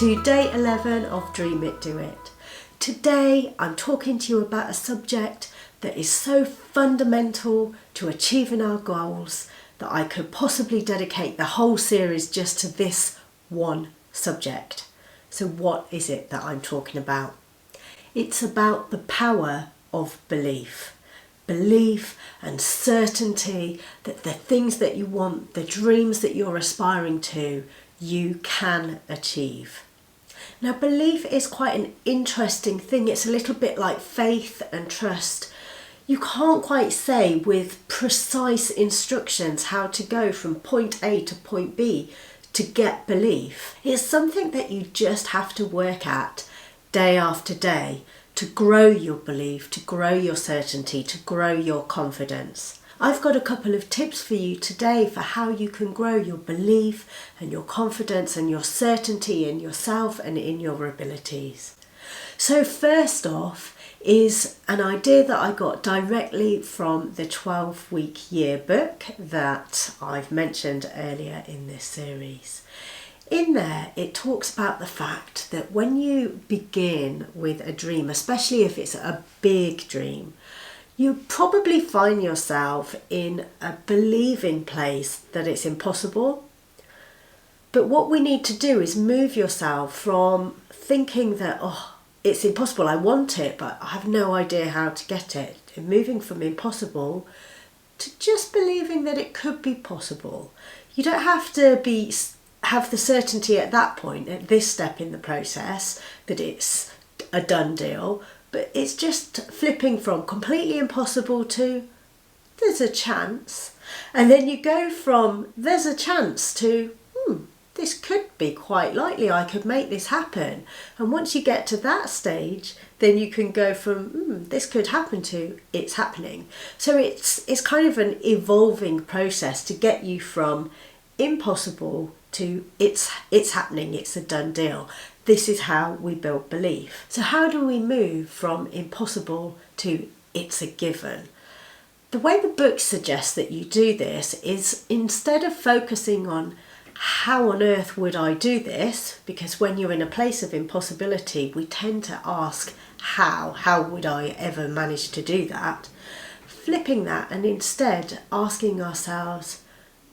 to day 11 of Dream It, Do It. Today I'm talking to you about a subject that is so fundamental to achieving our goals that I could possibly dedicate the whole series just to this one subject. So what is it that I'm talking about? It's about the power of belief. Belief and certainty that the things that you want, the dreams that you're aspiring to, you can achieve. Now, belief is quite an interesting thing. It's a little bit like faith and trust. You can't quite say with precise instructions how to go from point A to point B to get belief. It's something that you just have to work at day after day to grow your belief, to grow your certainty, to grow your confidence. I've got a couple of tips for you today for how you can grow your belief and your confidence and your certainty in yourself and in your abilities. So first off is an idea that I got directly from the 12-week yearbook that I've mentioned earlier in this series. In there, it talks about the fact that when you begin with a dream, especially if it's a big dream, you probably find yourself in a believing place that it's impossible. But what we need to do is move yourself from thinking that, oh, it's impossible, I want it, but I have no idea how to get it. And moving from impossible to just believing that it could be possible. You don't have to have the certainty at that point, at this step in the process, that it's a done deal, but it's just flipping from completely impossible to there's a chance. And then you go from there's a chance to this could be quite likely, I could make this happen. And once you get to that stage, then you can go from this could happen to it's happening. So it's kind of an evolving process to get you from impossible to it's happening, it's a done deal. This is how we build belief. So how do we move from impossible to it's a given? The way the book suggests that you do this is instead of focusing on how on earth would I do this, because when you're in a place of impossibility, we tend to ask how would I ever manage to do that? Flipping that and instead asking ourselves,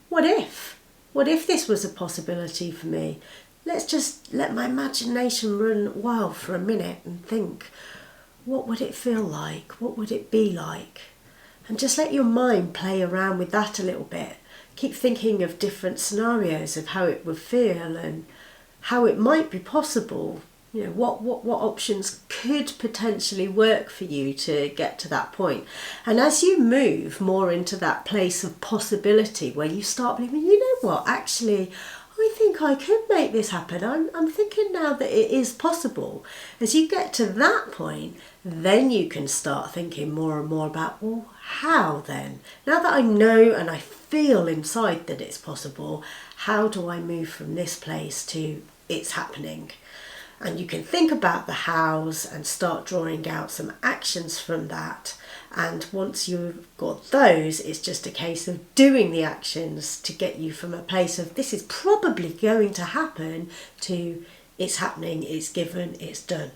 what if? What if this was a possibility for me? Let's just let my imagination run wild for a minute and think, what would it feel like? What would it be like? And just let your mind play around with that a little bit. Keep thinking of different scenarios of how it would feel and how it might be possible. You know, what options could potentially work for you to get to that point. And as you move more into that place of possibility where you start believing, you know what, actually, I think I could make this happen. I'm thinking now that it is possible. As you get to that point, then you can start thinking more and more about, well, how then? Now that I know and I feel inside that it's possible, how do I move from this place to it's happening? And you can think about the hows and start drawing out some actions from that. And once you've got those, it's just a case of doing the actions to get you from a place of this is probably going to happen to it's happening, it's given, it's done.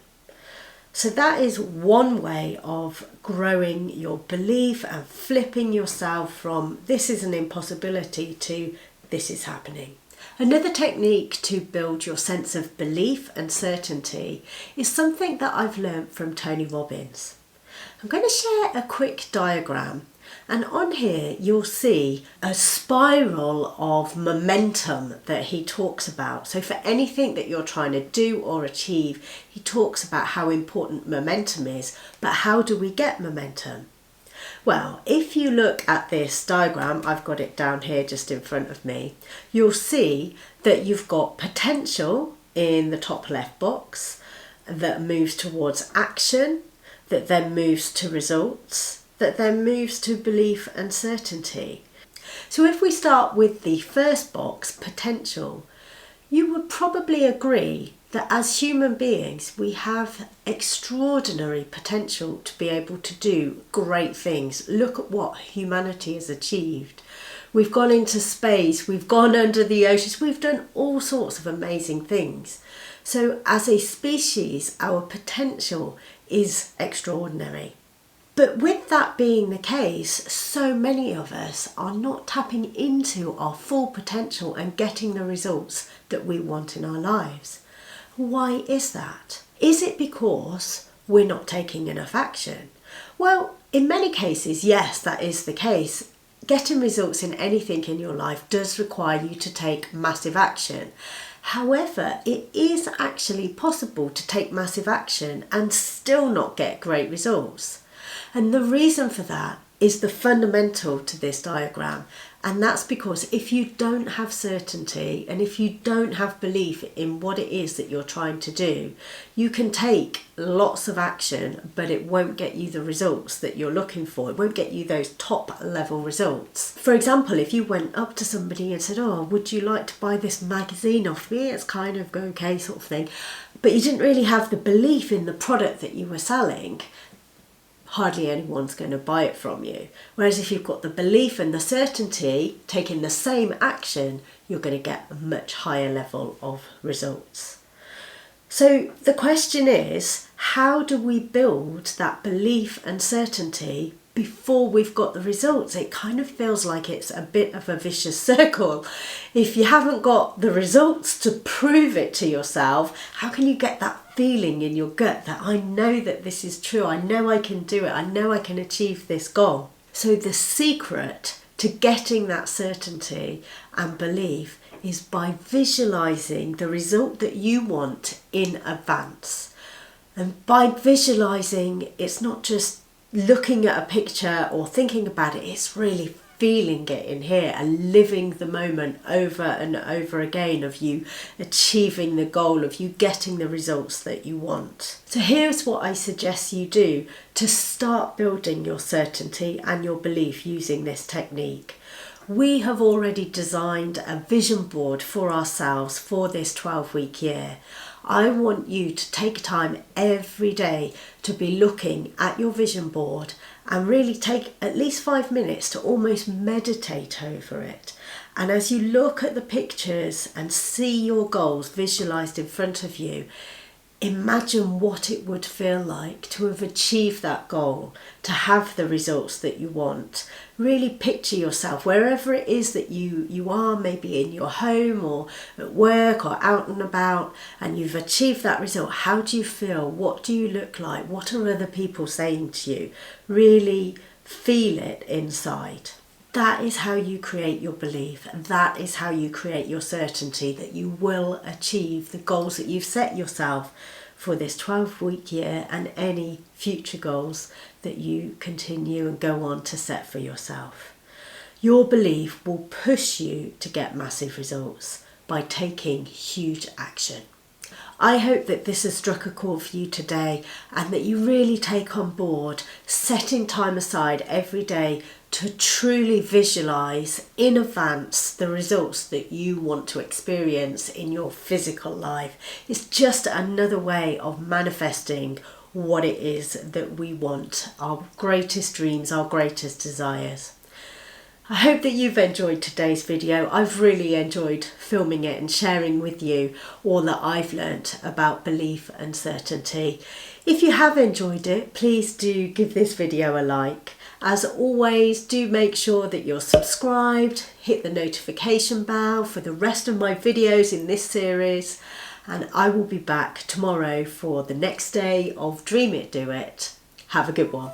So that is one way of growing your belief and flipping yourself from this is an impossibility to this is happening. Another technique to build your sense of belief and certainty is something that I've learned from Tony Robbins. I'm going to share a quick diagram, and on here you'll see a spiral of momentum that he talks about. So for anything that you're trying to do or achieve, he talks about how important momentum is, but how do we get momentum? Well, if you look at this diagram, I've got it down here just in front of me, you'll see that you've got potential in the top left box that moves towards action, that then moves to results, that then moves to belief and certainty. So if we start with the first box, potential, you would probably agree that as human beings we have extraordinary potential to be able to do great things. Look at what humanity has achieved. We've gone into space, we've gone under the oceans, we've done all sorts of amazing things. So as a species, our potential is extraordinary. But with that being the case, so many of us are not tapping into our full potential and getting the results that we want in our lives. Why is that? Is it because we're not taking enough action? Well, in many cases, yes, that is the case. Getting results in anything in your life does require you to take massive action. However, it is actually possible to take massive action and still not get great results. And the reason for that is the fundamental to this diagram. And that's because if you don't have certainty and if you don't have belief in what it is that you're trying to do, you can take lots of action, but it won't get you the results that you're looking for. It won't get you those top level results. For example, if you went up to somebody and said, "Oh, would you like to buy this magazine off me? It's kind of okay," sort of thing, but you didn't really have the belief in the product that you were selling, hardly anyone's going to buy it from you. Whereas if you've got the belief and the certainty, taking the same action, you're going to get a much higher level of results. So the question is, how do we build that belief and certainty before we've got the results? It kind of feels like it's a bit of a vicious circle. If you haven't got the results to prove it to yourself, how can you get that feeling in your gut that I know that this is true, I know I can do it, I know I can achieve this goal? So the secret to getting that certainty and belief is by visualizing the result that you want in advance. And by visualizing, it's not just looking at a picture or thinking about it, it's really feeling it in here and living the moment over and over again of you achieving the goal, of you getting the results that you want. So here's what I suggest you do to start building your certainty and your belief using this technique. We have already designed a vision board for ourselves for this 12-week year. I want you to take time every day to be looking at your vision board and really take at least 5 minutes to almost meditate over it. And as you look at the pictures and see your goals visualized in front of you, imagine what it would feel like to have achieved that goal, to have the results that you want. Really picture yourself wherever it is that you are, maybe in your home or at work or out and about, and you've achieved that result. How do you feel? What do you look like? What are other people saying to you? Really feel it inside. That is how you create your belief. That is how you create your certainty that you will achieve the goals that you've set yourself for this 12-week year and any future goals that you continue and go on to set for yourself. Your belief will push you to get massive results by taking huge action. I hope that this has struck a chord for you today and that you really take on board setting time aside every day to truly visualize in advance the results that you want to experience in your physical life. It's just another way of manifesting what it is that we want, our greatest dreams, our greatest desires. I hope that you've enjoyed today's video. I've really enjoyed filming it and sharing with you all that I've learnt about belief and certainty. If you have enjoyed it, please do give this video a like. As always, do make sure that you're subscribed, hit the notification bell for the rest of my videos in this series, and I will be back tomorrow for the next day of Dream It, Do It. Have a good one.